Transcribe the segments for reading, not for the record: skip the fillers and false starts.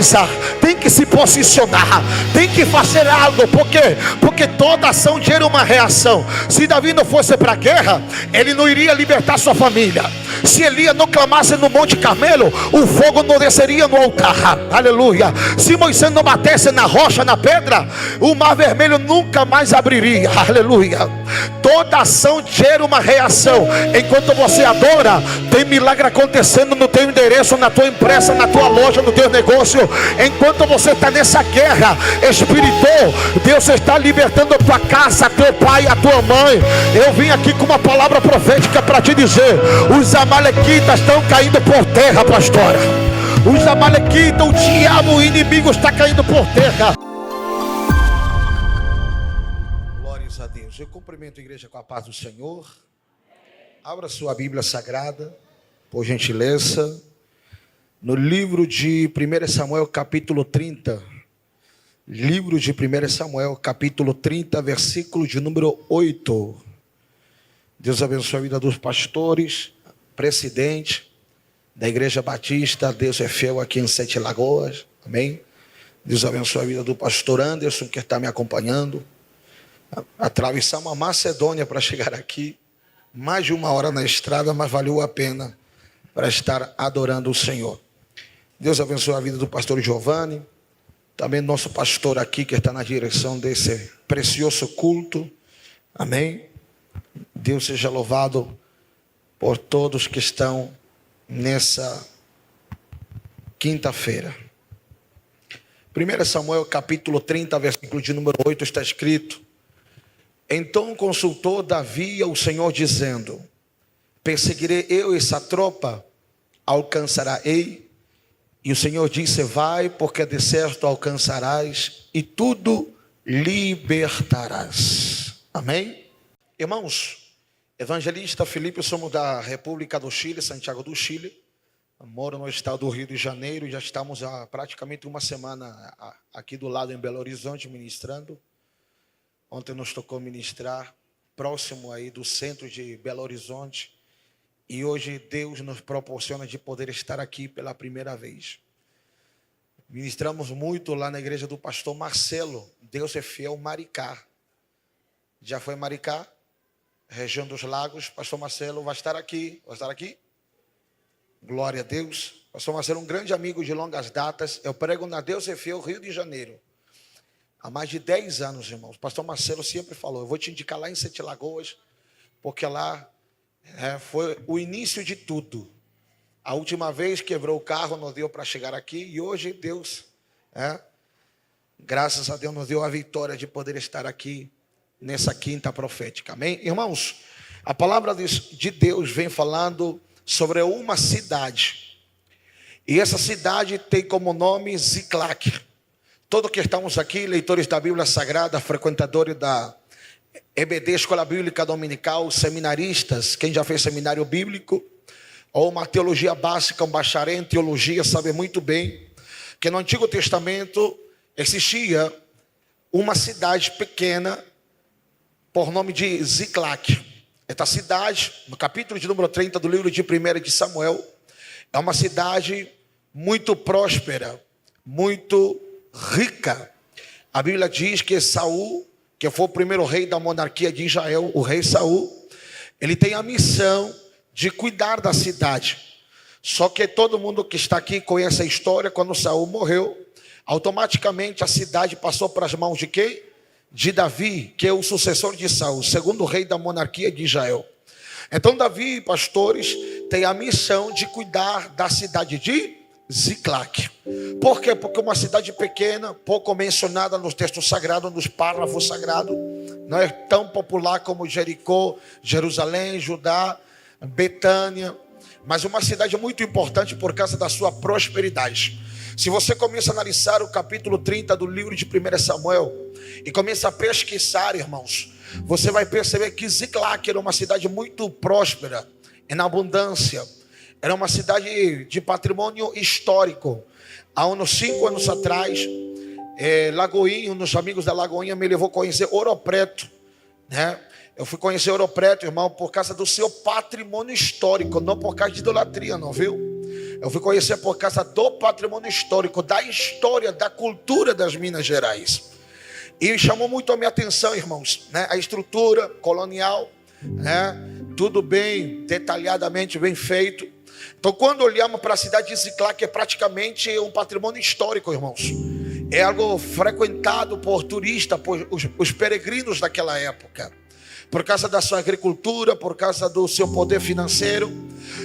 mobilizar, tem que se posicionar, tem que fazer algo. Por quê? Porque toda ação gera uma reação. Se Davi não fosse para a guerra, ele não iria libertar sua família. Se Elias não clamasse no Monte Carmelo, o fogo não desceria no altar. Aleluia. Se Moisés não batesse na rocha, na pedra, o mar vermelho nunca mais abriria. Aleluia. Toda ação gera uma reação. Enquanto você adora, tem milagre acontecendo no teu endereço, na tua empresa, na tua loja, no teu negócio. Enquanto você está nessa guerra espiritual, Deus está libertando a tua casa, teu pai, a tua mãe. Eu vim aqui com uma palavra profética para te dizer: os amalequitas estão caindo por terra, pastora. Os amalequitas, o diabo, o inimigo está caindo por terra. Glórias a Deus. Eu cumprimento a igreja com a paz do Senhor. Abra sua Bíblia Sagrada, por gentileza, no livro de 1 Samuel, capítulo 30. Livro de 1 Samuel, capítulo 30, versículo de número 8. Deus abençoe a vida dos pastores, presidente da Igreja Batista, Deus é fiel aqui em Sete Lagoas, amém? Deus abençoe a vida do pastor Anderson, que está me acompanhando. Atravessamos a Macedônia para chegar aqui, mais de 1 hora na estrada, mas valeu a pena para estar adorando o Senhor. Deus abençoe a vida do pastor Giovanni, também nosso pastor aqui, que está na direção desse precioso culto, amém? Deus seja louvado por todos que estão nessa quinta-feira. 1 Samuel capítulo 30, versículo de número 8, está escrito: então consultou Davi ao Senhor dizendo: perseguirei eu essa tropa, alcançará-ei? E o Senhor disse: vai, porque de certo alcançarás e tudo libertarás. Amém? Irmãos, evangelista Felipe, somos da República do Chile, Santiago do Chile. Moro no estado do Rio de Janeiro. Já estamos há praticamente uma semana aqui do lado em Belo Horizonte ministrando. Ontem nos tocou ministrar próximo aí do centro de Belo Horizonte. E hoje Deus nos proporciona de poder estar aqui pela primeira vez. Ministramos muito lá na igreja do pastor Marcelo, Deus é fiel, Maricá. Já foi Maricá? Região dos Lagos. Pastor Marcelo vai estar aqui. Vai estar aqui? Glória a Deus. Pastor Marcelo, um grande amigo de longas datas. Eu prego na Deus é Fiel, Rio de Janeiro. Há mais de 10 anos, irmãos. Pastor Marcelo sempre falou: eu vou te indicar lá em Sete Lagoas, porque lá foi o início de tudo. A última vez quebrou o carro, não deu para chegar aqui. E hoje Deus, graças a Deus, nos deu a vitória de poder estar aqui nessa quinta profética, amém? Irmãos, a palavra de Deus vem falando sobre uma cidade, e essa cidade tem como nome Ziclac. Todos que estamos aqui, leitores da Bíblia Sagrada, frequentadores da EBD, Escola Bíblica Dominical, seminaristas, quem já fez seminário bíblico, ou uma teologia básica, um bacharel em teologia, sabe muito bem que no Antigo Testamento existia uma cidade pequena por nome de Ziclac. Esta cidade, no capítulo de número 30 do livro de 1 de Samuel, é uma cidade muito próspera, muito rica. A Bíblia diz que Saul, que foi o primeiro rei da monarquia de Israel, o rei Saul, ele tem a missão de cuidar da cidade. Só que todo mundo que está aqui conhece a história. Quando Saul morreu, automaticamente a cidade passou para as mãos de quem? De Davi, que é o sucessor de Saul, segundo rei da monarquia de Israel. Então Davi, pastores, tem a missão de cuidar da cidade de Ziclac. Por quê? Porque uma cidade pequena, pouco mencionada nos textos sagrados, nos parágrafos sagrados, não é tão popular como Jericó, Jerusalém, Judá, Betânia, mas uma cidade muito importante por causa da sua prosperidade. Se você começa a analisar o capítulo 30 do livro de 1 Samuel e começa a pesquisar, irmãos, você vai perceber que Ziclac era uma cidade muito próspera, em abundância. Era uma cidade de patrimônio histórico. Há uns 5 anos atrás, Lagoinha, um dos amigos da Lagoinha me levou a conhecer Ouro Preto, né? Eu fui conhecer Ouro Preto, irmão, por causa do seu patrimônio histórico, não por causa de idolatria, não, viu? Eu fui conhecer por causa do patrimônio histórico, da história, da cultura das Minas Gerais. E chamou muito a minha atenção, irmãos, né? A estrutura colonial, né? Tudo bem detalhadamente, bem feito. Então, quando olhamos para a cidade de Ziclac, é praticamente um patrimônio histórico, irmãos. É algo frequentado por turistas, por os peregrinos daquela época, por causa da sua agricultura, por causa do seu poder financeiro.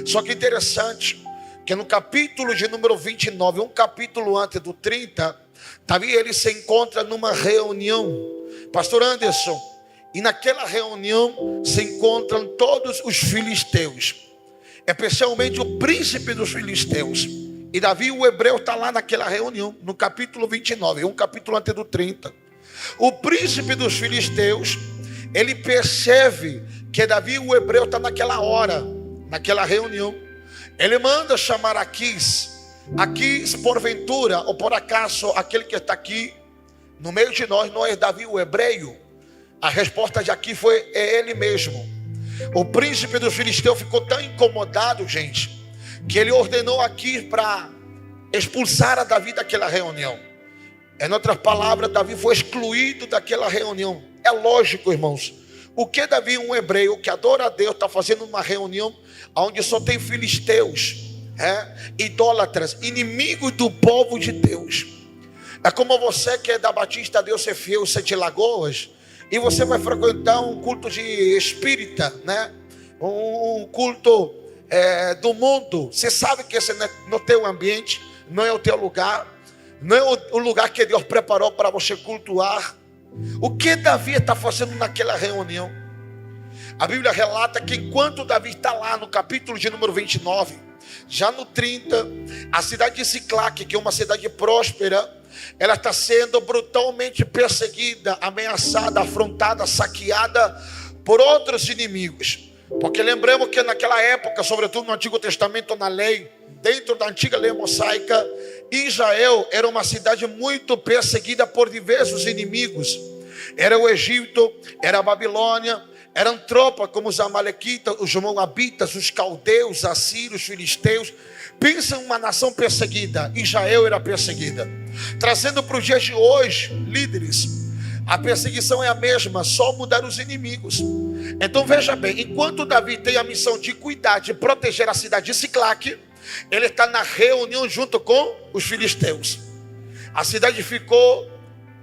Só que interessante, que no capítulo de número 29, um capítulo antes do 30, Davi ele se encontra numa reunião, pastor Anderson, e naquela reunião se encontram todos os filisteus, especialmente o príncipe dos filisteus. E Davi, o hebreu, está lá naquela reunião, no capítulo 29, um capítulo antes do 30. O príncipe dos filisteus, ele percebe que Davi, o hebreu, está naquela hora, naquela reunião. Ele manda chamar Aquis. Aquis, porventura, ou por acaso, aquele que está aqui no meio de nós, não é Davi, o hebreu? A resposta de Aquis foi: é ele mesmo. O príncipe dos filisteus ficou tão incomodado, gente, que ele ordenou Aquis para expulsar a Davi daquela reunião. Em outras palavras, Davi foi excluído daquela reunião. É lógico, irmãos. O que Davi, um hebreu que adora a Deus, está fazendo uma reunião onde só tem filisteus, idólatras, inimigos do povo de Deus? É como você que é da Batista Deus é Fiel, Sete Lagoas, e você vai frequentar um culto de espírita, né? Um culto do mundo. Você sabe que esse não é no teu ambiente, não é o teu lugar, não é o lugar que Deus preparou para você cultuar. O que Davi está fazendo naquela reunião? A Bíblia relata que enquanto Davi está lá no capítulo de número 29, já no 30, a cidade de Ziclac, que é uma cidade próspera, ela está sendo brutalmente perseguida, ameaçada, afrontada, saqueada por outros inimigos. Porque lembramos que naquela época, sobretudo no Antigo Testamento, na lei, dentro da antiga lei mosaica, Israel era uma cidade muito perseguida por diversos inimigos. Era o Egito, era a Babilônia, eram tropas como os amalequitas, os moabitas, os caldeus, os assírios, os filisteus. Pensa em uma nação perseguida. Israel era perseguida. Trazendo para os dias de hoje, líderes, a perseguição é a mesma, só mudar os inimigos. Então veja bem, enquanto Davi tem a missão de cuidar, de proteger a cidade de Ziclac, ele está na reunião junto com os filisteus. A cidade ficou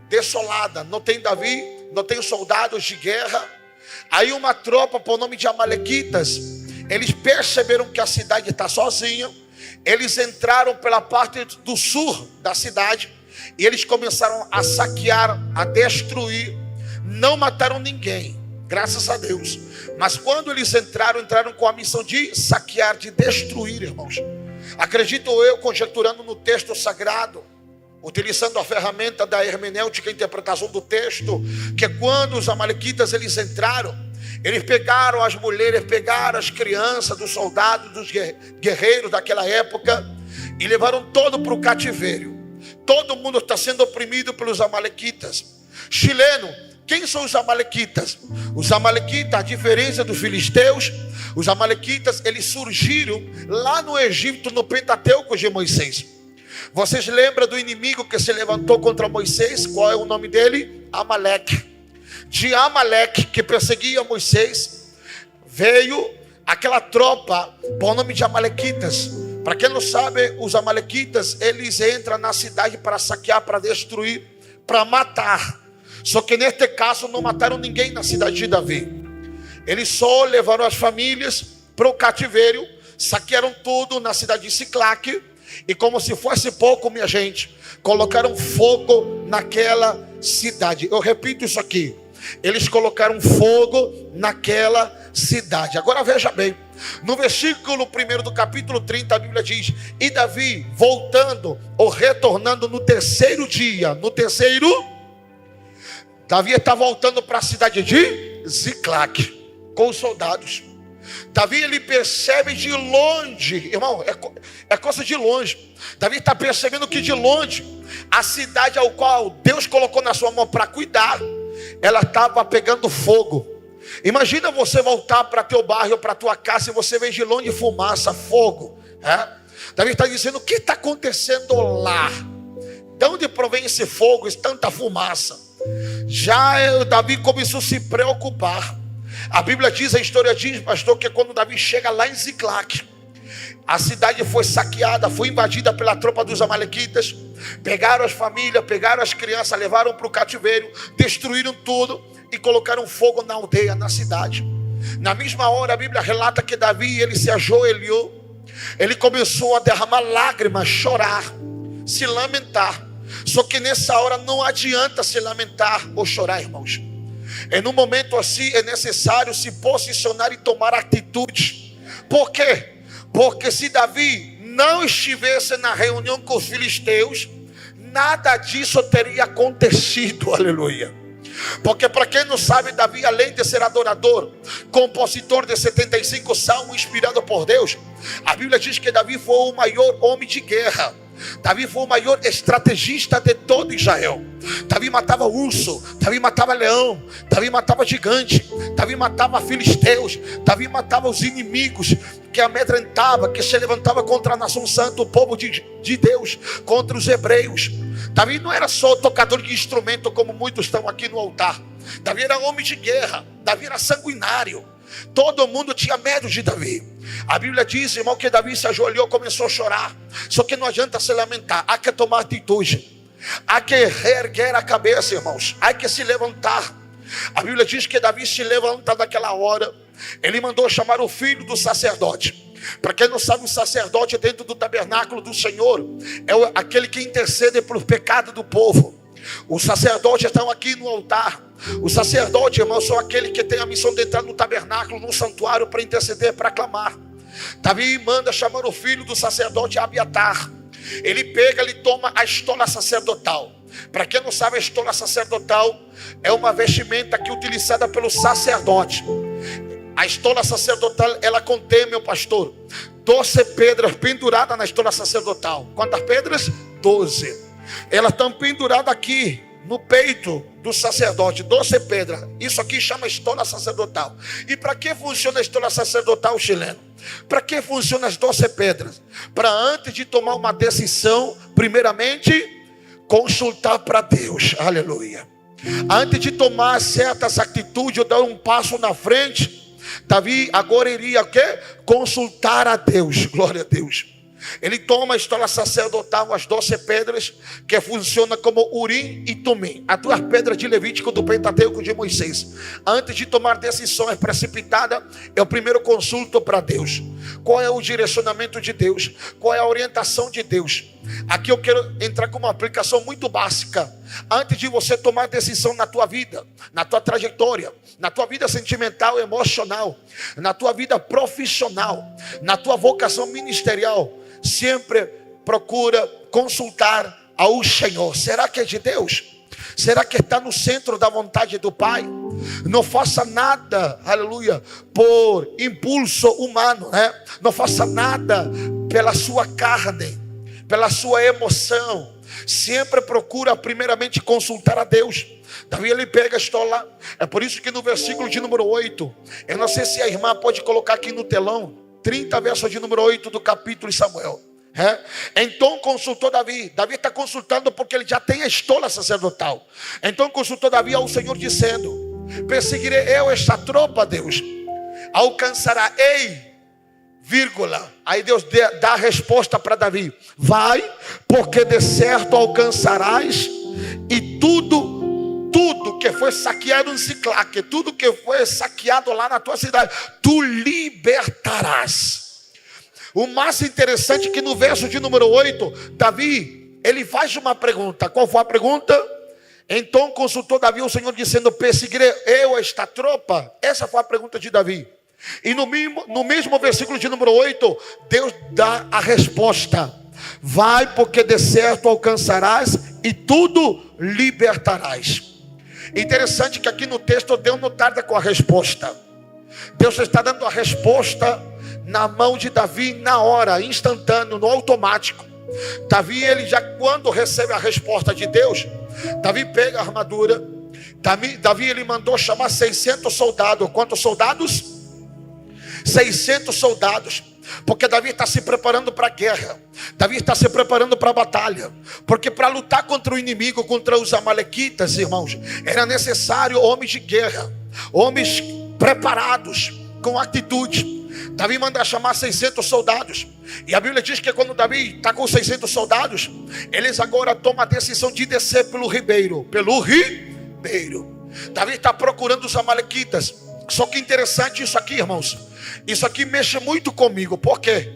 desolada, não tem Davi, não tem soldados de guerra. Aí uma tropa por nome de amalequitas, eles perceberam que a cidade está sozinha. Eles entraram pela parte do sul da cidade e eles começaram a saquear, a destruir. Não mataram ninguém, graças a Deus. Mas quando eles entraram com a missão de saquear, de destruir, irmãos. Acredito eu, conjecturando no texto sagrado, utilizando a ferramenta da hermenêutica, a interpretação do texto, que quando os amalequitas eles entraram, eles pegaram as mulheres, pegaram as crianças, dos soldados, dos guerreiros daquela época, e levaram todo para o cativeiro. Todo mundo está sendo oprimido pelos amalequitas. Chileno, quem são os amalequitas? Os amalequitas, a diferença dos filisteus, os amalequitas, eles surgiram lá no Egito, no Pentateuco de Moisés. Vocês lembram do inimigo que se levantou contra Moisés? Qual é o nome dele? Amaleque. De Amaleque, que perseguia Moisés, veio aquela tropa por nome de amalequitas. Para quem não sabe, os amalequitas, eles entram na cidade para saquear, para destruir, para matar. Só que neste caso não mataram ninguém na cidade de Davi. Eles só levaram as famílias para o cativeiro, saquearam tudo na cidade de Ziclac. E como se fosse pouco, minha gente, colocaram fogo naquela cidade. Eu repito isso aqui. Eles colocaram fogo naquela cidade. Agora veja bem, no versículo 1 do capítulo 30, a Bíblia diz: e Davi, voltando ou retornando no terceiro dia, Davi está voltando para a cidade de Ziclac com os soldados. Davi, ele percebe de longe, irmão, é coisa de longe. Davi está percebendo que de longe, a cidade ao qual Deus colocou na sua mão para cuidar, ela estava pegando fogo. Imagina você voltar para teu bairro, para tua casa, e você vê de longe fumaça, fogo. Davi está dizendo: o que está acontecendo lá? De onde provém esse fogo, tanta fumaça? Já Davi começou a se preocupar. A Bíblia diz, a história diz, pastor, que quando Davi chega lá em Ziclague, a cidade foi saqueada, foi invadida pela tropa dos amalequitas. Pegaram as famílias, pegaram as crianças, levaram para o cativeiro, destruíram tudo e colocaram fogo na aldeia, na cidade. Na mesma hora a Bíblia relata que Davi, ele se ajoelhou, ele começou a derramar lágrimas, chorar, se lamentar. Só que nessa hora não adianta se lamentar ou chorar, irmãos. Em um momento assim é necessário se posicionar e tomar atitude. Por quê? Porque se Davi não estivesse na reunião com os filisteus, nada disso teria acontecido, aleluia. Porque para quem não sabe, Davi, além de ser adorador, compositor de 75 salmos inspirado por Deus, a Bíblia diz que Davi foi o maior homem de guerra. Davi foi o maior estrategista de todo Israel. Davi matava urso, Davi matava leão, Davi matava gigante, Davi matava filisteus, Davi matava os inimigos que amedrentava, que se levantava contra a nação santa, o povo de Deus, contra os hebreus. Davi não era só tocador de instrumento como muitos estão aqui no altar. Davi era homem de guerra, Davi era sanguinário. Todo mundo tinha medo de Davi. A Bíblia diz, irmão, que Davi se ajoelhou, começou a chorar. Só que não adianta se lamentar, há que tomar atitude, há que reerguer a cabeça, irmãos, há que se levantar. A Bíblia diz que Davi se levanta naquela hora. Ele mandou chamar o filho do sacerdote. Para quem não sabe, o sacerdote dentro do tabernáculo do Senhor é aquele que intercede pelo pecado do povo. Os sacerdotes estão aqui no altar. O sacerdote, irmão, são aquele que tem a missão de entrar no tabernáculo, no santuário, para interceder, para clamar. Davi manda chamar o filho do sacerdote Abiatar. Ele pega, ele toma a estola sacerdotal. Para quem não sabe, a estola sacerdotal é uma vestimenta que é utilizada pelo sacerdote. A estola sacerdotal, ela contém, meu pastor, 12 pedras penduradas na estola sacerdotal. Quantas pedras? 12. Elas estão penduradas aqui no peito do sacerdote, 12 pedras. Isso aqui chama estola sacerdotal. E para que funciona a estola sacerdotal, chileno? Para que funcionam as 12 pedras? Para antes de tomar uma decisão, primeiramente, consultar para Deus, aleluia. Antes de tomar certas atitudes ou dar um passo na frente, Davi agora iria o quê? Consultar a Deus, glória a Deus. Ele toma a estola sacerdotal, as 12 pedras, que funciona como Urim e Tumim, as 2 pedras de Levítico do Pentateuco de Moisés. Antes de tomar decisões precipitadas, eu primeiro consulto para Deus. Qual é o direcionamento de Deus? Qual é a orientação de Deus? Aqui eu quero entrar com uma aplicação muito básica. Antes de você tomar decisão na tua vida, na tua trajetória, na tua vida sentimental, emocional, na tua vida profissional, na tua vocação ministerial, sempre procura consultar ao Senhor. Será que é de Deus? Será que está no centro da vontade do Pai? Não faça nada, aleluia, por impulso humano, né? Não faça nada pela sua carne, pela sua emoção. Sempre procura primeiramente consultar a Deus. Davi, ele pega a estola. É por isso que no versículo de número 8, eu não sei se a irmã pode colocar aqui no telão, 30 versos de número 8 do capítulo de Samuel. Então consultou Davi. Davi está consultando porque ele já tem a estola sacerdotal. Então consultou Davi ao Senhor dizendo: perseguirei eu esta tropa, Deus? Alcançará, vírgula. Aí Deus dá a resposta para Davi: vai, porque de certo alcançarás, e tudo que foi saqueado em Ziclague, tudo que foi saqueado lá na tua cidade, tu libertarás. O mais interessante é que no verso de número 8, Davi, ele faz uma pergunta. Qual foi a pergunta? Então consultou Davi o Senhor dizendo: perseguirei eu esta tropa? Essa foi a pergunta de Davi. E no mesmo versículo de número 8, Deus dá a resposta: vai, porque de certo alcançarás, e tudo libertarás. Interessante que aqui no texto Deus não tarda com a resposta. Deus está dando a resposta na mão de Davi, na hora, instantâneo, no automático. Davi, ele já quando recebe a resposta de Deus, Davi pega a armadura. Davi, ele mandou chamar 600 soldados. Quantos soldados? 600 soldados. Porque Davi está se preparando para a guerra. Davi está se preparando para a batalha. Porque para lutar contra o inimigo, contra os amalequitas, irmãos, era necessário homens de guerra, homens preparados, com atitude. Davi manda chamar 600 soldados. E a Bíblia diz que quando Davi está com 600 soldados, eles agora tomam a decisão de descer pelo ribeiro. Davi está procurando os amalequitas. Só que interessante isso aqui, irmãos. Isso aqui mexe muito comigo. Por quê?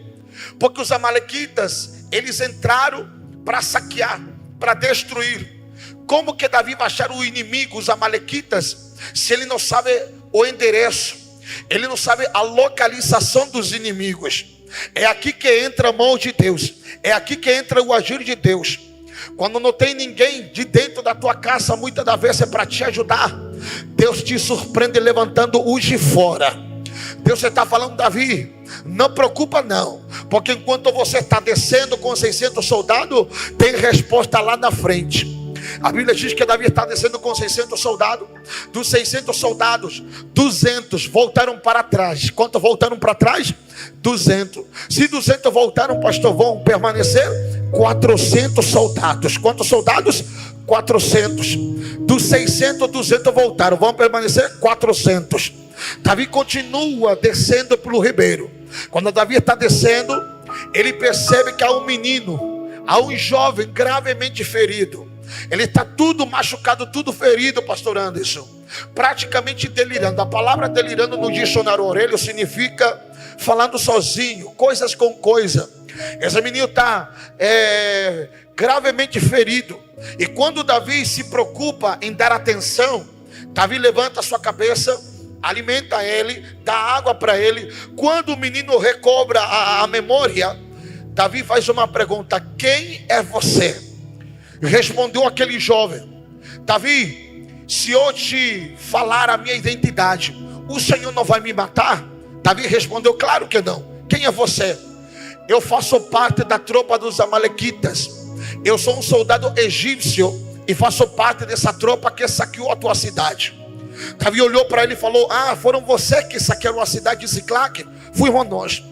Porque os amalequitas, eles entraram para saquear, para destruir. Como que Davi vai achar o inimigo, os amalequitas, se ele não sabe o endereço? Ele não sabe a localização dos inimigos. É aqui que entra a mão de Deus. É aqui que entra o agir de Deus. Quando não tem ninguém de dentro da tua casa, muitas das vezes é para te ajudar. Deus te surpreende levantando os de fora. Deus está falando, Davi, não preocupa não, porque enquanto você está descendo com 600 soldados, tem resposta lá na frente. A Bíblia diz que Davi está descendo com 600 soldados. Dos 600 soldados, 200 voltaram para trás. Quanto voltaram para trás? 200. Se 200 voltaram, pastor, vão permanecer 400 soldados. Quantos soldados? 400. Dos 600, 200 voltaram. Vão permanecer 400. Davi continua descendo pelo ribeiro. Quando Davi está descendo, ele percebe que há um menino, há um jovem gravemente ferido. Ele está tudo machucado, tudo ferido, pastor Anderson, praticamente delirando. A palavra delirando no dicionário Aurélio significa falando sozinho, coisas com coisa. Esse menino está gravemente ferido. E quando Davi se preocupa em dar atenção, Davi levanta a sua cabeça, alimenta ele, dá água para ele. Quando o menino recobra a memória, Davi faz uma pergunta: quem é você? Respondeu aquele jovem: Davi, se eu te falar a minha identidade, o Senhor não vai me matar? Davi respondeu: claro que não. Quem é você? Eu faço parte da tropa dos amalequitas. Eu sou um soldado egípcio e faço parte dessa tropa que saqueou a tua cidade. Davi olhou para ele e falou: ah, foram você que saquearam a cidade de Ziclague? Fuimos nós.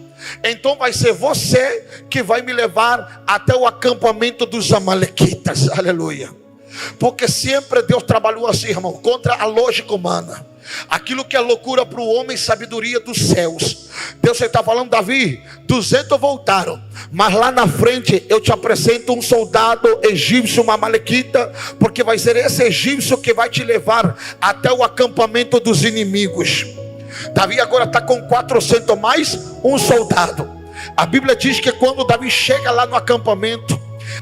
Então vai ser você que vai me levar até o acampamento dos amalequitas. Aleluia. Porque sempre Deus trabalhou assim, irmão, contra a lógica humana. Aquilo que é loucura para o homem, sabedoria dos céus. Deus está falando: Davi, 200 voltaram, mas lá na frente eu te apresento um soldado egípcio, uma amalequita, porque vai ser esse egípcio que vai te levar até o acampamento dos inimigos. Davi agora está com 400 mais um soldado. A Bíblia diz que quando Davi chega lá no acampamento,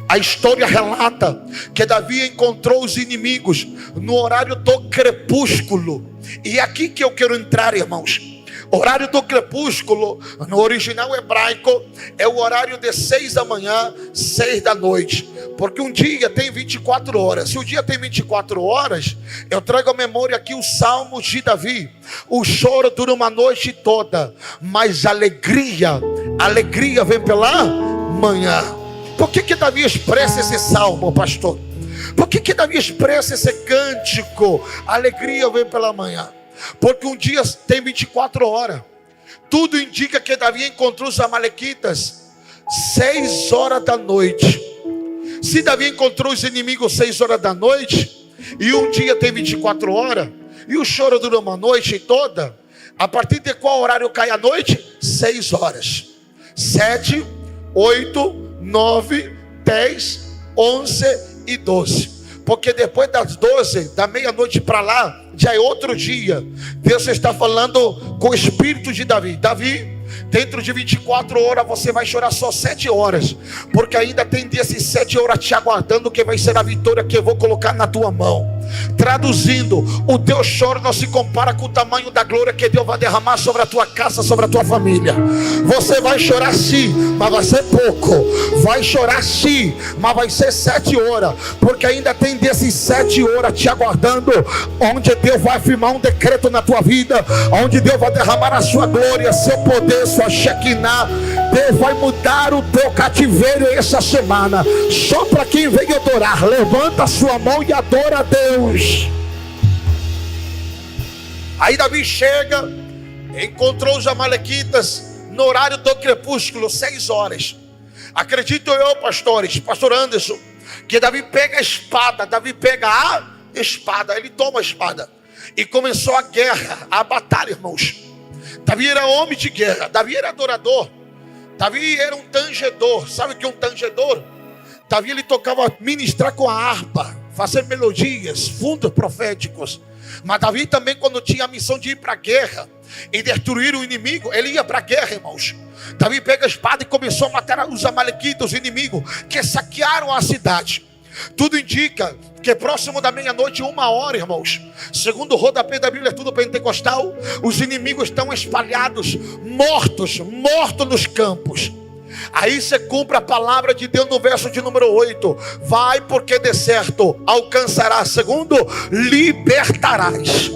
a história relata que Davi encontrou os inimigos no horário do crepúsculo. E é aqui que eu quero entrar, irmãos. Horário do crepúsculo, no original hebraico, é o horário de 6 da manhã, 6 da noite. Porque um dia tem 24 horas. Se o dia tem 24 horas, eu trago à memória aqui os salmos de Davi. O choro dura uma noite toda, mas a alegria vem pela manhã. Por que Davi expressa esse salmo, pastor? Por que Davi expressa esse cântico? A alegria vem pela manhã. Porque um dia tem 24 horas. Tudo indica que Davi encontrou os amalequitas 6 horas da noite. Se Davi encontrou os inimigos 6 horas da noite, e um dia tem 24 horas, e o choro dura uma noite toda, a partir de qual horário cai a noite? 6 horas. 7, 8, 9, 10, 11 e 12. Porque depois das 12, da meia-noite para lá, já é outro dia. Deus está falando com o espírito de Davi. Davi, dentro de 24 horas você vai chorar só 7 horas. Porque ainda tem desses 7 horas te aguardando, que vai ser a vitória que eu vou colocar na tua mão. Traduzindo, o teu choro não se compara com o tamanho da glória que Deus vai derramar sobre a tua casa, sobre a tua família. Você vai chorar sim, mas vai ser pouco. Vai chorar sim, mas vai ser 7 horas. Porque ainda tem desses 7 horas te aguardando, onde Deus vai firmar um decreto na tua vida, onde Deus vai derramar a sua glória, seu poder, sua Shekinah. Deus vai mudar o teu cativeiro essa semana. Só para quem veio adorar, levanta a sua mão e adora a Deus. Aí Davi chega, encontrou os amalequitas no horário do crepúsculo, 6 horas. Acredito eu, pastores, pastor Anderson, que Davi pega a espada, ele toma a espada e começou a guerra, a batalha, irmãos. Davi era homem de guerra, Davi era adorador, Davi era um tangedor. Sabe o que é um tangedor? Davi, ele tocava, ministrar com a harpa, fazer melodias, fundos proféticos. Mas Davi também, quando tinha a missão de ir para a guerra e destruir o inimigo, ele ia para a guerra, irmãos. Davi pega a espada e começou a matar os amalequitas, os inimigos que saquearam a cidade. Tudo indica que próximo da meia-noite, 1h, irmãos, segundo o rodapé da Bíblia, tudo pentecostal, os inimigos estão espalhados, mortos nos campos. Aí você cumpre a palavra de Deus no verso de número 8: vai, porque de certo alcançarás. Segundo, libertarás.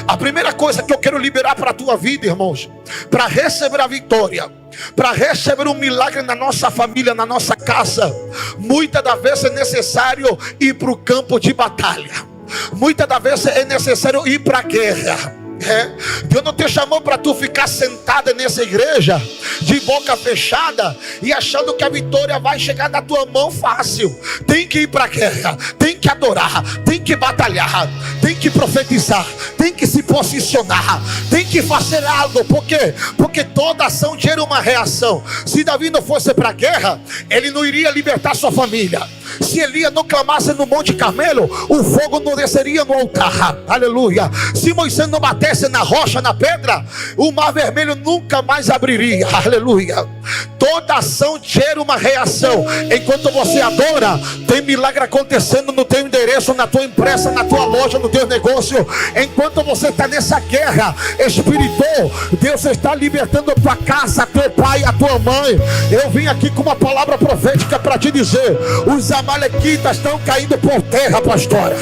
A primeira coisa que eu quero liberar para a tua vida, irmãos, para receber a vitória, para receber um milagre na nossa família, na nossa casa, muitas das vezes é necessário ir para o campo de batalha. Muitas das vezes é necessário ir para a guerra. Deus não te chamou para tu ficar sentada nessa igreja de boca fechada e achando que a vitória vai chegar na tua mão fácil. Tem que ir para a guerra, tem que adorar, tem que batalhar, tem que profetizar, tem que se posicionar, tem que fazer algo. Por quê? Porque toda ação gera uma reação. Se Davi não fosse para a guerra, ele não iria libertar sua família. Se Elias não clamasse no Monte Carmelo, o fogo não desceria no altar. Aleluia. Se Moisés não batesse na rocha, na pedra, o mar vermelho nunca mais abriria. Aleluia. Toda ação gera uma reação. Enquanto você adora, tem milagre acontecendo no teu endereço, na tua empresa, na tua loja, no teu negócio. Enquanto você está nessa guerra espiritual, Deus está libertando a tua casa, teu pai, a tua mãe. Eu vim aqui com uma palavra profética para te dizer: os amalequitas estão caindo por terra, pastora.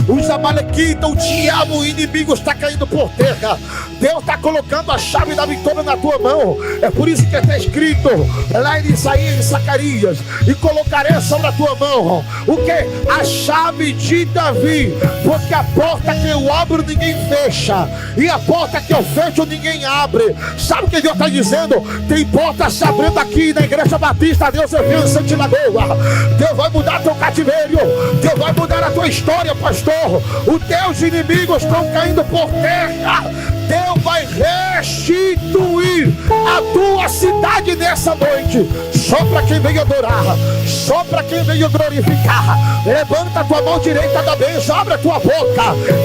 Os amalequitas, o diabo, o inimigo está caindo por terra. Deus está colocando a chave da vitória na tua mão. É por isso que está escrito lá em Isaías e Zacarias: e colocarei sobre a tua mão o que? A chave de Davi. Porque a porta que eu abro ninguém fecha, e a porta que eu fecho ninguém abre. Sabe o que Deus está dizendo? Tem portas se abrindo aqui na Igreja Batista Deus Envia em Santa Lagoa. Deus vai mudar teu cativeiro, Deus vai mudar a tua história, pastor. Os teus inimigos estão caindo por terra. Deus vai restituir a tua cidade nessa noite. Só para quem veio adorar, só para quem veio glorificar. Levanta a tua mão direita da bênção, abre a tua boca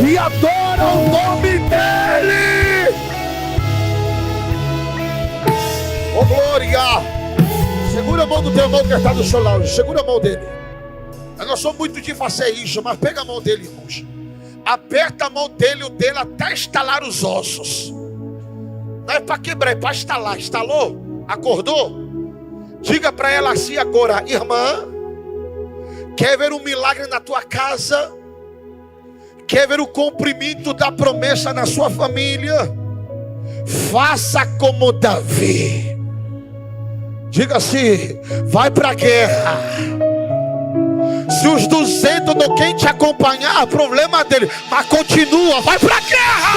e adora o nome dele. Oh glória. Segura a mão do teu irmão que está do seu lado, segura a mão dele. Eu não sou muito de fazer isso, mas pega a mão dele, irmãos. Aperta a mão dele, o dele, até estalar os ossos. Não é para quebrar, é para estalar. Estalou? Acordou? Diga para ela assim agora: irmã, quer ver um milagre na tua casa? Quer ver o cumprimento da promessa na sua família? Faça como Davi. Diga assim: vai para a guerra. Se os 200 não querem te acompanhar, problema dele, mas continua, vai para a guerra.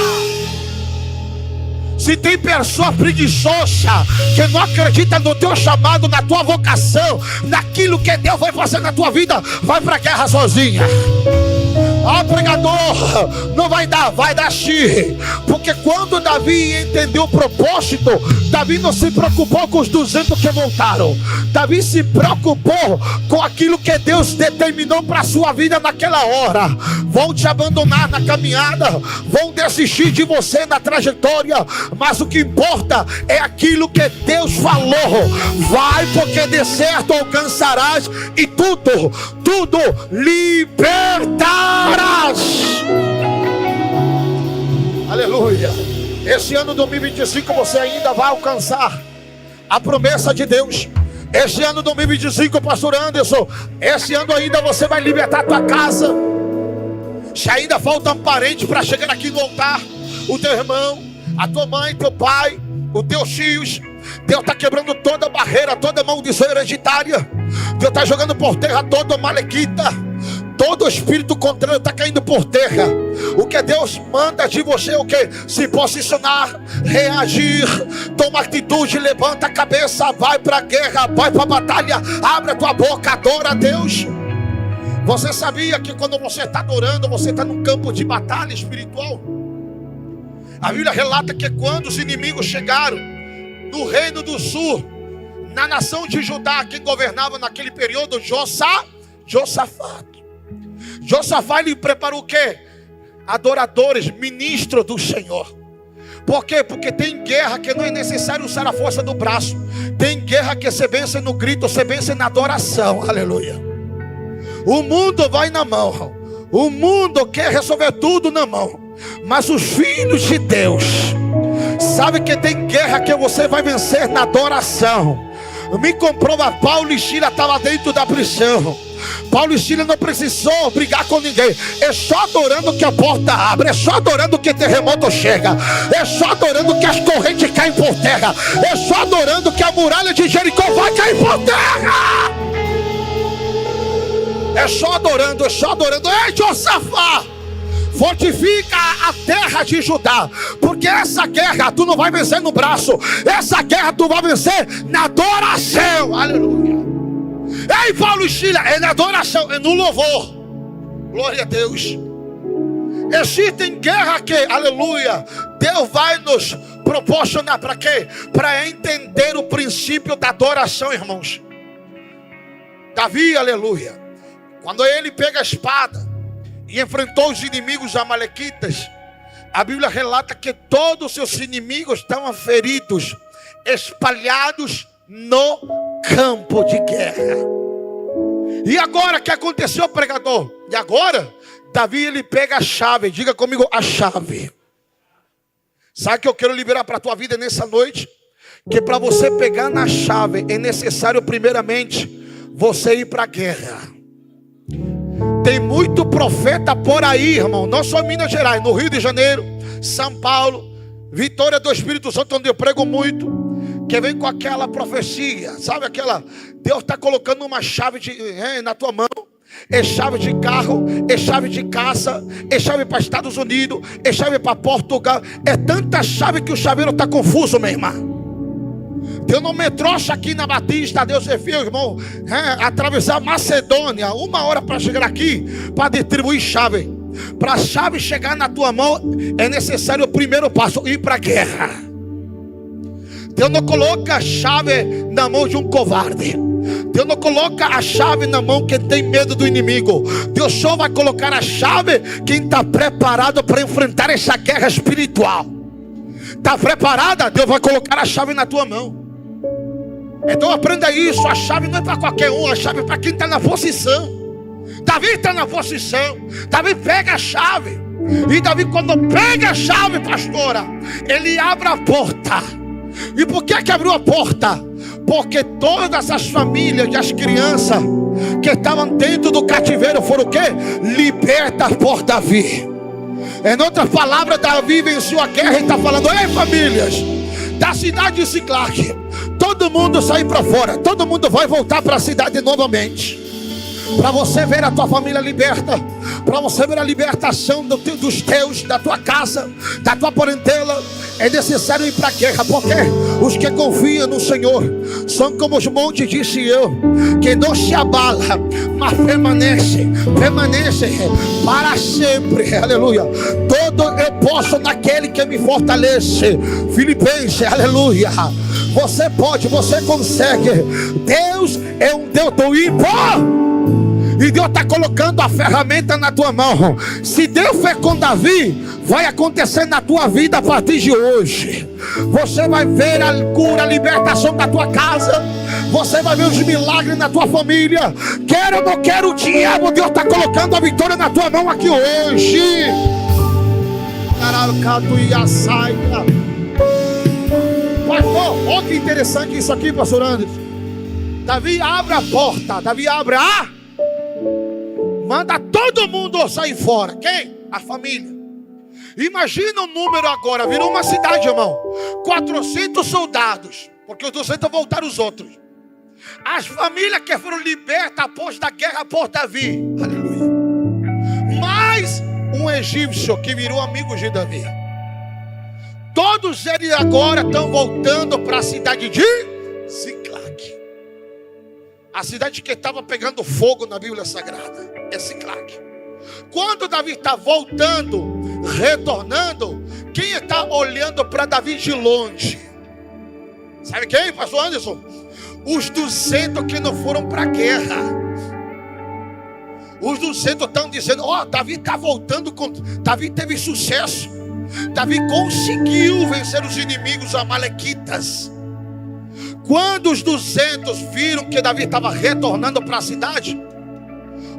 Se tem pessoa preguiçosa que não acredita no teu chamado, na tua vocação, naquilo que Deus vai fazer na tua vida, vai para a guerra sozinha. Ah, pregador, não vai dar sim. Porque quando Davi entendeu o propósito, Davi não se preocupou com os 200 que voltaram. Davi se preocupou com aquilo que Deus determinou para a sua vida naquela hora. Vão te abandonar na caminhada, vão desistir de você na trajetória, mas o que importa é aquilo que Deus falou. Vai, porque de certo alcançarás e tudo libertarás. Aleluia. Esse ano 2025 você ainda vai alcançar a promessa de Deus. Esse ano 2025, pastor Anderson, esse ano ainda você vai libertar a tua casa. Se ainda falta um parente para chegar aqui no altar, o teu irmão, a tua mãe, teu pai, os teus filhos, Deus está quebrando toda barreira, toda maldição hereditária. Deus está jogando por terra toda malequita, Todo espírito contrário está caindo por terra. O que Deus manda de você é o que? Se posicionar, reagir, toma atitude, levanta a cabeça, vai para a guerra, vai para a batalha, abre a tua boca, adora a Deus. Você sabia que quando você está adorando, você está num campo de batalha espiritual? A Bíblia relata que quando os inimigos chegaram no reino do sul, na nação de Judá, quem governava naquele período? Josafá. Josafá lhe preparou o quê? Adoradores, ministros do Senhor. Por quê? Porque tem guerra que não é necessário usar a força do braço. Tem guerra que você vence no grito, você vence na adoração. Aleluia. O mundo vai na mão. O mundo quer resolver tudo na mão. Mas os filhos de Deus sabe que tem guerra que você vai vencer na adoração. Me comprova, Paulo e Sila estavam dentro da prisão. Paulo e Sila não precisou brigar com ninguém. É só adorando que a porta abre. É só adorando que terremoto chega. É só adorando que as correntes caem por terra. É só adorando que a muralha de Jericó vai cair por terra. É só adorando, é só adorando. Ei, Josafá, fortifica a terra de Judá, porque essa guerra tu não vai vencer no braço. Essa guerra tu vai vencer na adoração. Aleluia. Ei, Paulo e Sila, é na adoração, é no louvor. Glória a Deus. Existem guerra que, aleluia, Deus vai nos proporcionar para quê? Para entender o princípio da adoração, irmãos. Davi, aleluia, quando ele pega a espada e enfrentou os inimigos amalequitas, a Bíblia relata que todos os seus inimigos estavam feridos, espalhados no campo de guerra. E agora o que aconteceu, pregador? E agora, Davi ele pega a chave. Diga comigo, a chave. Sabe o que eu quero liberar para a tua vida nessa noite? Que para você pegar na chave é necessário primeiramente você ir para a guerra. Tem muito profeta por aí, irmão. Não só em Minas Gerais, no Rio de Janeiro, São Paulo, Vitória do Espírito Santo, onde eu prego muito, que vem com aquela profecia, sabe aquela? Deus está colocando uma chave na tua mão. É chave de carro, é chave de casa, é chave para Estados Unidos, é chave para Portugal. É tanta chave que o chaveiro está confuso, meu irmão. Deus não me trouxe aqui na Batista, Deus é fiel, irmão, atravessar Macedônia, 1 hora para chegar aqui, para distribuir chave. Para a chave chegar na tua mão, é necessário o primeiro passo, ir para a guerra. Deus não coloca a chave na mão de um covarde. Deus não coloca a chave na mão quem tem medo do inimigo. Deus só vai colocar a chave quem está preparado para enfrentar essa guerra espiritual. Está preparada? Deus vai colocar a chave na tua mão. Então aprenda isso. A chave não é para qualquer um. A chave é para quem está na posição. Davi está na posição. Davi pega a chave. E Davi, quando pega a chave, pastora, ele abre a porta. E por que abriu a porta? Porque todas as famílias e as crianças que estavam dentro do cativeiro foram o quê? Libertas por Davi. Em outras palavras, Davi venceu a guerra e está falando: ei, famílias da cidade de Ziclague, todo mundo sair para fora, todo mundo vai voltar para a cidade novamente. Para você ver a tua família liberta, para você ver a libertação dos teus, da tua casa, da tua parentela, é necessário ir para a guerra. Porque os que confiam no Senhor são como os montes de Sião, que não se abala, mas permanece para sempre. Aleluia. Todo eu posso naquele que me fortalece. Filipenses, aleluia. Você pode, você consegue. Deus é um Deus do ímpar. E Deus está colocando a ferramenta na tua mão. Se Deus fez com Davi, vai acontecer na tua vida a partir de hoje. Você vai ver a cura, a libertação da tua casa. Você vai ver os milagres na tua família. Quero ou não quero, o diabo, Deus está colocando a vitória na tua mão aqui hoje. Pastor, olha que interessante isso aqui, pastor Anderson. Davi abre a porta. Davi abre a... Manda todo mundo sair fora. Quem? A família. Imagina o número agora. Virou uma cidade, irmão. 400 soldados. Porque os 200 voltaram os outros. As famílias que foram libertas após da guerra por Davi. Aleluia. egípcio que virou amigo de Davi. Todos eles agora estão voltando para a cidade de Ziclague. A cidade que estava pegando fogo na Bíblia Sagrada é Ziclague. Quando Davi está voltando, retornando, quem está olhando para Davi de longe? Sabe quem, pastor Anderson? Os 200 que não foram para a guerra. Os 200 estão dizendo: ó, Davi está voltando, Davi teve sucesso. Davi conseguiu vencer os inimigos amalequitas. Quando os 200 viram que Davi estava retornando para a cidade,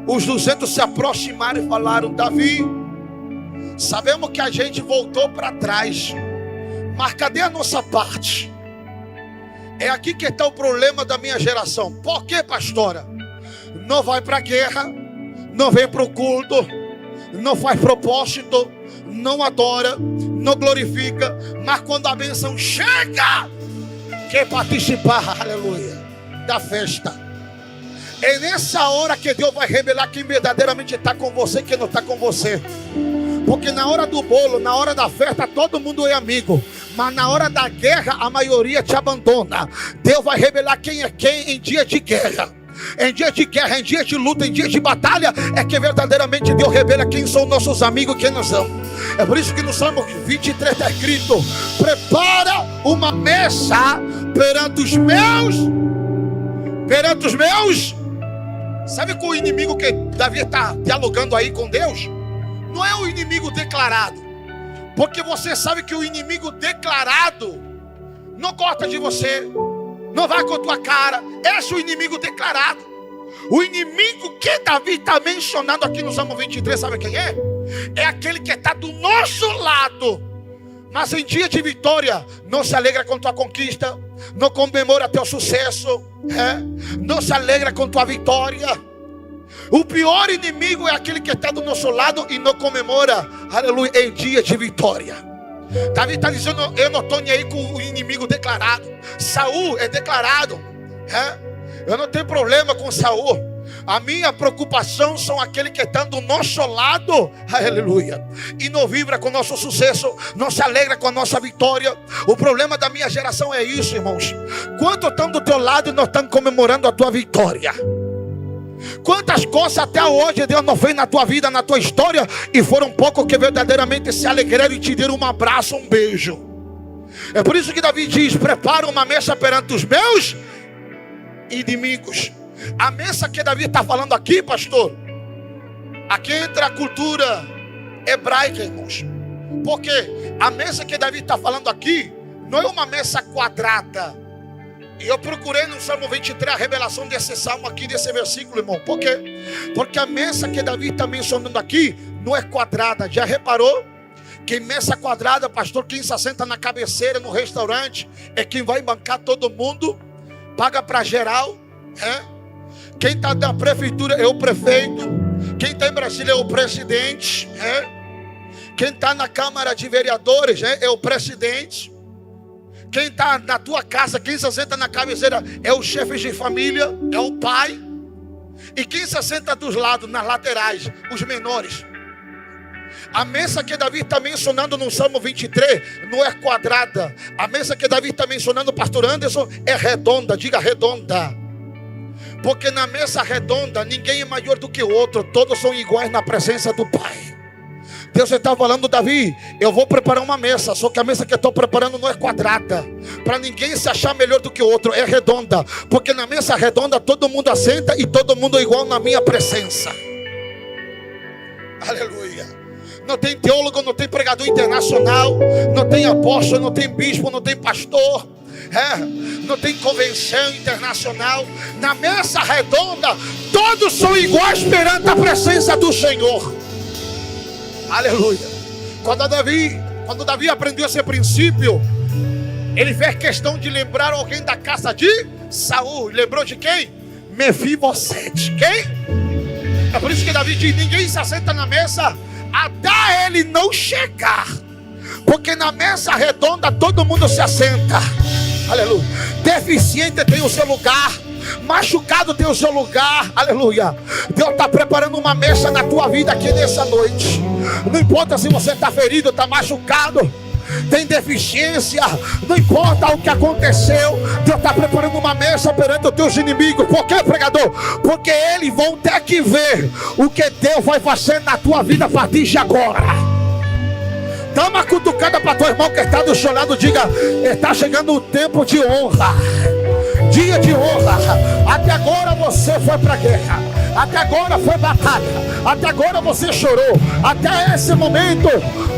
os 200 se aproximaram e falaram: Davi, sabemos que a gente voltou para trás, mas cadê a nossa parte? É aqui que está o problema da minha geração. Por que, pastora? Não vai para a guerra, não vem para o culto, não faz propósito, não adora, não glorifica, mas quando a bênção chega, quer participar, aleluia, da festa. É nessa hora que Deus vai revelar quem verdadeiramente está com você e quem não está com você. Porque na hora do bolo, na hora da festa, todo mundo é amigo. Mas na hora da guerra, a maioria te abandona. Deus vai revelar quem é quem em dia de guerra. Em dia de guerra, em dia de luta, em dia de batalha, é que verdadeiramente Deus revela quem são nossos amigos e quem não são. É por isso que no Salmo 23 está escrito: prepara uma mesa perante os meus. Sabe com o inimigo que Davi está dialogando aí com Deus? Não é o inimigo declarado, porque você sabe que o inimigo declarado não gosta de você, não vai com a tua cara. Esse é o inimigo declarado. O inimigo que Davi está mencionando aqui no Salmo 23, sabe quem é? É aquele que está do nosso lado, mas em dia de vitória não se alegra com tua conquista, não comemora teu sucesso, não se alegra com tua vitória. O pior inimigo é aquele que está do nosso lado e não comemora, aleluia, em dia de vitória. Davi está dizendo: eu não estou nem aí com o inimigo declarado. Saul é declarado, eu não tenho problema com Saul. A minha preocupação são aqueles que estão do nosso lado, aleluia, e não vibra com o nosso sucesso, não se alegra com a nossa vitória. O problema da minha geração é isso, irmãos. Quantos estão do teu lado e não estão comemorando a tua vitória? Quantas coisas até hoje Deus não fez na tua vida, na tua história, e foram poucos que verdadeiramente se alegraram e te deram um abraço, um beijo. É por isso que Davi diz: prepara uma mesa perante os meus inimigos. A mesa que Davi está falando aqui, pastor, aqui entra a cultura hebraica, irmãos. Porque a mesa que Davi está falando aqui não é uma mesa quadrada. E eu procurei no Salmo 23 a revelação desse salmo aqui, desse versículo, irmão. Por quê? Porque a mesa que Davi está mencionando aqui não é quadrada. Já reparou que mesa quadrada, pastor, quem se assenta na cabeceira no restaurante é quem vai bancar todo mundo, paga para geral, Quem está na prefeitura é o prefeito, quem está em Brasília é o presidente, quem está na Câmara de Vereadores é o presidente. Quem está na tua casa, quem se assenta na cabeceira é o chefe de família, é o pai. E quem se assenta dos lados, nas laterais, os menores. A mesa que Davi está mencionando no Salmo 23 não é quadrada. A mesa que Davi está mencionando, pastor Anderson, é redonda. Diga redonda. Porque na mesa redonda ninguém é maior do que o outro, todos são iguais na presença do Pai. Deus está falando: Davi, eu vou preparar uma mesa, só que a mesa que eu estou preparando não é quadrada, para ninguém se achar melhor do que o outro, é redonda. Porque na mesa redonda todo mundo assenta e todo mundo é igual na minha presença. Aleluia. Não tem teólogo, não tem pregador internacional, não tem apóstolo, não tem bispo, não tem pastor, não tem convenção internacional. Na mesa redonda todos são iguais perante a presença do Senhor. Aleluia. Quando Davi aprendeu esse princípio, ele fez questão de lembrar alguém da casa de Saul. Lembrou de quem? Mefibosete. Quem? É por isso que Davi diz: ninguém se assenta na mesa até ele não chegar. Porque na mesa redonda todo mundo se assenta. Aleluia. Deficiente tem o seu lugar, machucado tem o seu lugar, aleluia. Deus está preparando uma mesa na tua vida aqui nessa noite. Não importa se você está ferido, está machucado, tem deficiência, não importa o que aconteceu, Deus está preparando uma mesa perante os teus inimigos. Por quê, pregador? Porque eles vão ter que ver o que Deus vai fazer na tua vida a partir de agora. Dá uma cutucada para teu irmão que está do seu lado, diga: está chegando o tempo de honra, dia de honra. Até agora você foi para a guerra, até agora foi batalha, até agora você chorou, até esse momento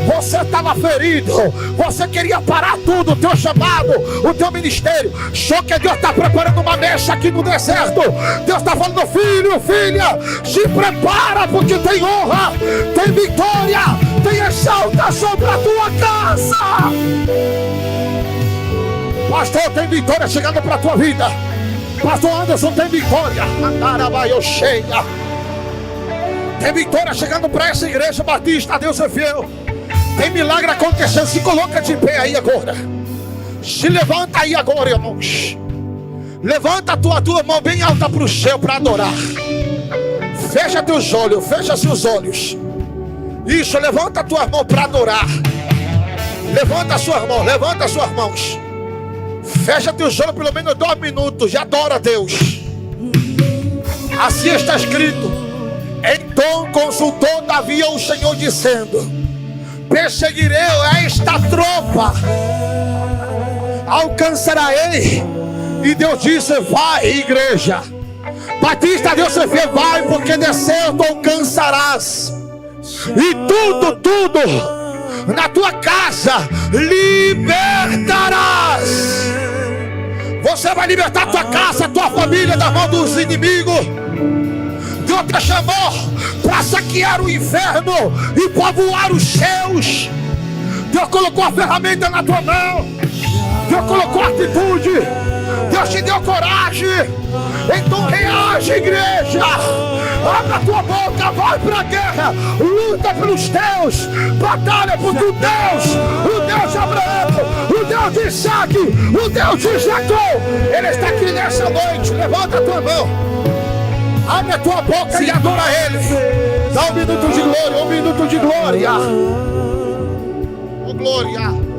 você estava ferido, você queria parar tudo, o teu chamado, o teu ministério. Só que Deus está preparando uma mesa aqui no deserto. Deus está falando: filho, filha, se prepara, porque tem honra, tem vitória, tem exaltação para a tua casa. Pastor, tem vitória chegando para a tua vida. Pastor Anderson, tem vitória. Tem vitória chegando para essa igreja batista. Deus é fiel. Tem milagre acontecendo. Se coloca de pé aí agora. Se levanta aí agora, irmãos. Levanta a tua mão bem alta para o céu para adorar. Fecha teus olhos, fecha seus olhos. Isso, levanta a tua mão para adorar. Levanta as suas mãos, levanta as suas mãos. Fecha teus olhos pelo menos 2 minutos e adora a Deus. Assim está escrito: então consultou Davi ao Senhor, dizendo: perseguirei esta tropa, alcançarei. E Deus disse: vai, igreja batista, Deus se vê, vai, porque de certo alcançarás. E tudo na tua casa libertarás. Você vai libertar a tua casa, a tua família da mão dos inimigos. Deus te chamou para saquear o inferno e povoar os céus. Deus colocou a ferramenta na tua mão. Deus colocou atitude. Deus te deu coragem. Então reage, igreja. Abre a tua boca, vai para a guerra. Luta pelos teus. Batalha por teu Deus. O Deus de Abraão, o Deus de Isaac, o Deus de Jacó. Ele está aqui nessa noite. Levanta a tua mão. Abre a tua boca e adora Ele. Dá 1 minuto de glória, 1 minuto de glória. Oh, glória.